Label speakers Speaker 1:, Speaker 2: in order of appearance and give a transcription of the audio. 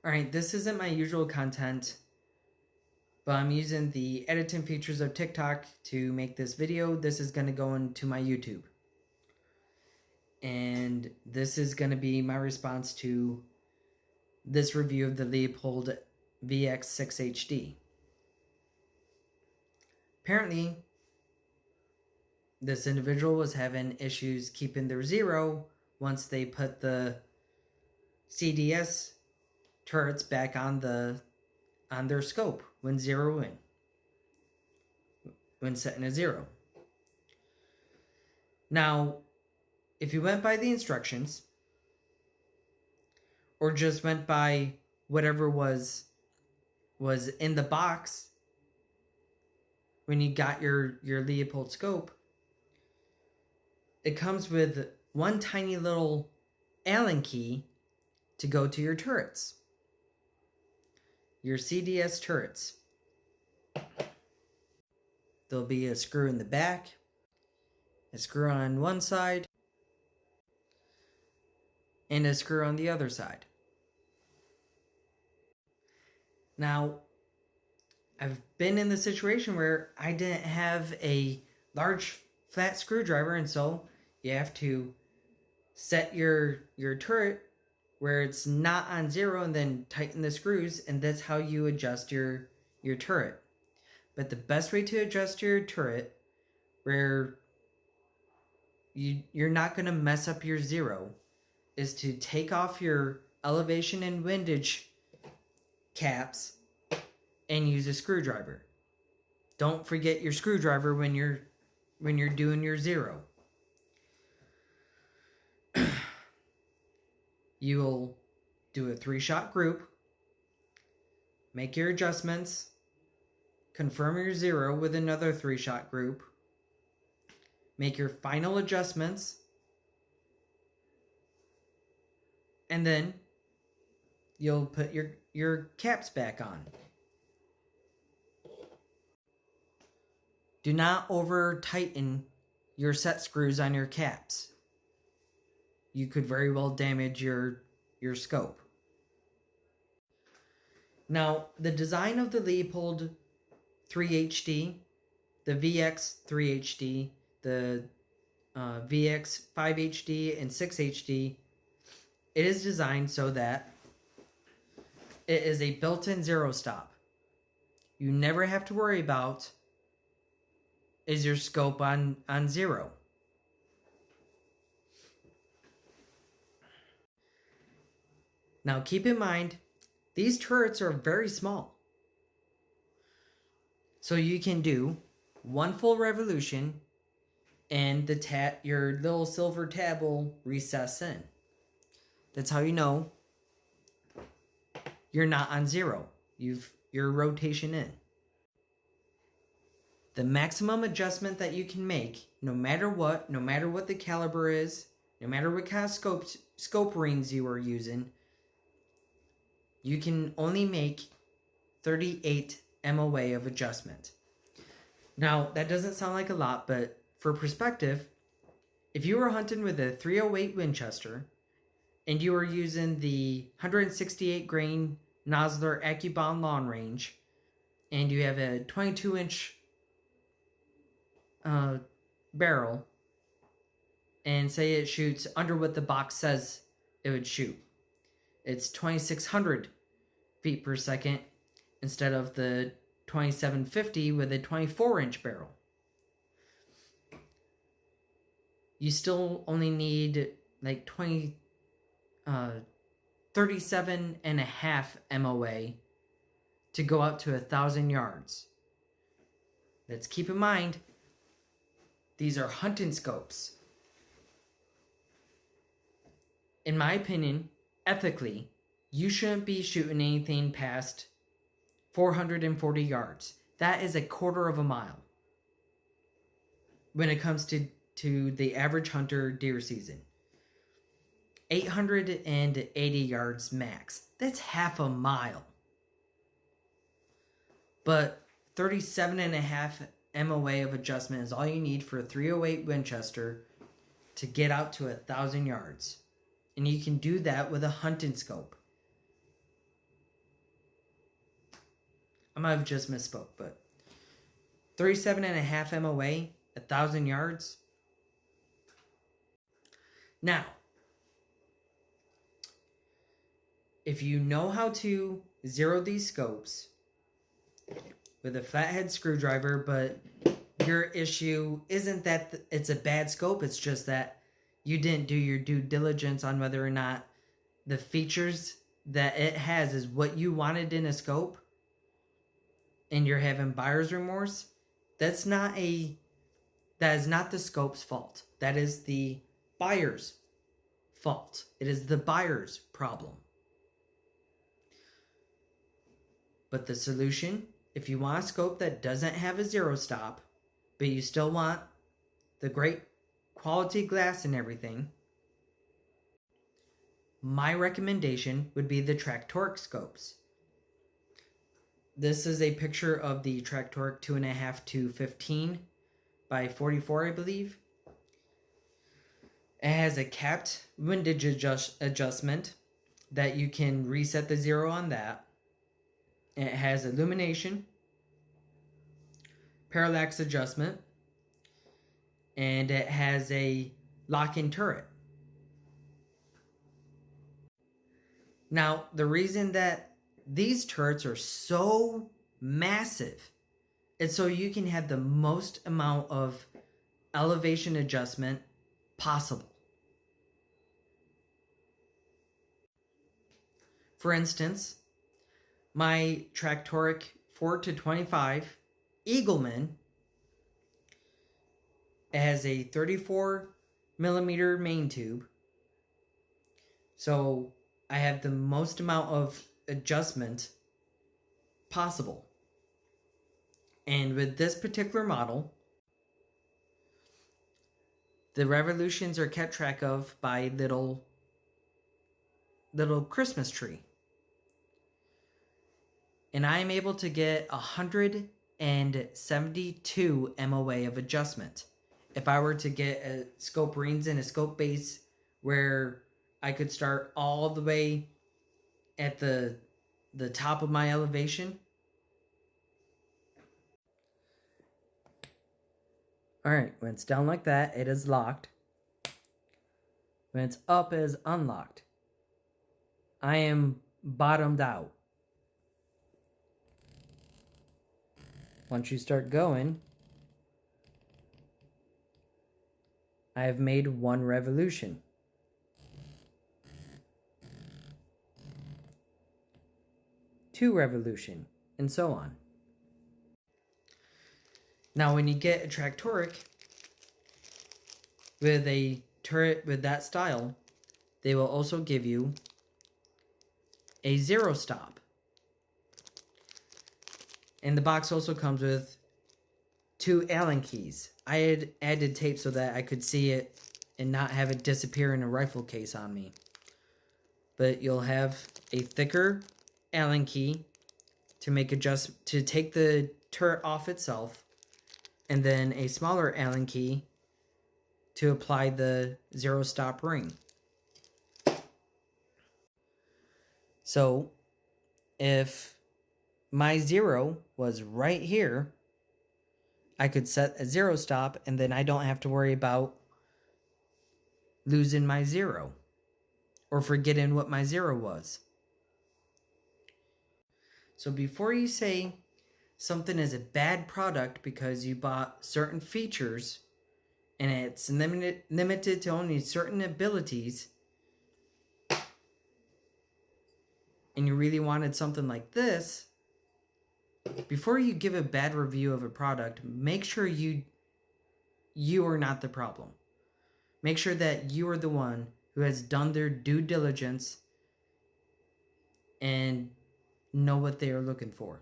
Speaker 1: Alright, this isn't my usual content, but I'm using the editing features of TikTok to make this video. This is going to go into my YouTube. And this is going to be my response to this review of the Leupold VX-6HD. Apparently, this individual was having issues keeping their zero once they put the CDS turrets back on their scope when zeroing, when setting a zero. Now, if you went by the instructions, or just went by whatever was in the box when you got your Leupold scope, it comes with one tiny little Allen key to go to your turrets. Your CDS turrets. There'll be a screw in the back, a screw on one side, and a screw on the other side. Now, I've been in the situation where I didn't have a large flat screwdriver, and so you have to set your turret where it's not on zero and then tighten the screws, and that's how you adjust your turret. But the best way to adjust your turret where you're not going to mess up your zero is to take off your elevation and windage caps and use a screwdriver. Don't forget your screwdriver when you're doing your zero. You'll do a 3-shot group, make your adjustments, confirm your zero with another 3-shot group, make your final adjustments, and then you'll put your caps back on. Do not over tighten your set screws on your caps. You could very well damage your scope. Now, the design of the Leupold 3HD, the VX 3HD, the VX 5HD and 6HD, it is designed so that it is a built-in zero stop. You never have to worry about, is your scope on zero? Now keep in mind, these turrets are very small. So you can do one full revolution and your little silver tab will recess in. That's how you know you're not on zero. Your rotation in. The maximum adjustment that you can make, no matter what the caliber is, no matter what kind of scope rings you are using, you can only make 38 MOA of adjustment. Now, that doesn't sound like a lot, but for perspective, if you were hunting with a 308 Winchester and you were using the 168 grain Nosler AccuBond long range and you have a 22-inch barrel and say it shoots under what the box says it would shoot, it's 2,600 feet per second instead of the 2,750 with a 24-inch barrel. You still only need like 37.5 MOA to go up to 1,000 yards. Let's keep in mind, these are hunting scopes. In my opinion, ethically, you shouldn't be shooting anything past 440 yards. That is a quarter of a mile when it comes to the average hunter deer season. 880 yards max. That's half a mile. But 37.5 MOA of adjustment is all you need for a 308 Winchester to get out to 1,000 yards. And you can do that with a hunting scope. might have just misspoke, but 37.5 MOA, 1,000 yards. Now, if you know how to zero these scopes with a flathead screwdriver, but your issue isn't that it's a bad scope, it's just that you didn't do your due diligence on whether or not the features that it has is what you wanted in a scope, and you're having buyer's remorse, that is not the scope's fault. That is the buyer's fault. It is the buyer's problem. But the solution, if you want a scope that doesn't have a zero stop, but you still want the great quality glass and everything, my recommendation would be the Traktoric scopes. This is a picture of the Traktoric 2.5 to 15 by 44, I believe. It has a capped windage adjustment that you can reset the zero on that. It has illumination, parallax adjustment, and it has a lock-in turret. Now, the reason that these turrets are so massive is so you can have the most amount of elevation adjustment possible. For instance, my Traktoric 4 to 25 Eagleman has a 34 millimeter main tube, so I have the most amount of adjustment possible. And with this particular model, the revolutions are kept track of by little Christmas tree. And I am able to get 172 MOA of adjustment. If I were to get a scope rings and a scope base where I could start all the way at the top of my elevation. Alright, when it's down like that, it is locked. When it's up, it is unlocked. I am bottomed out. Once you start going, I have made one revolution. Two revolution, and so on. Now, when you get a Traktoric with a turret with that style, they will also give you a zero stop. And the box also comes with 2 Allen keys. I had added tape so that I could see it and not have it disappear in a rifle case on me. But you'll have a thicker Allen key to take the turret off itself, and then a smaller Allen key to apply the zero stop ring. So if my zero was right here, I could set a zero stop, and then I don't have to worry about losing my zero or forgetting what my zero was. So before you say something is a bad product because you bought certain features and it's limited to only certain abilities, and you really wanted something like this, before you give a bad review of a product, make sure you are not the problem. Make sure that you are the one who has done their due diligence and know what they are looking for.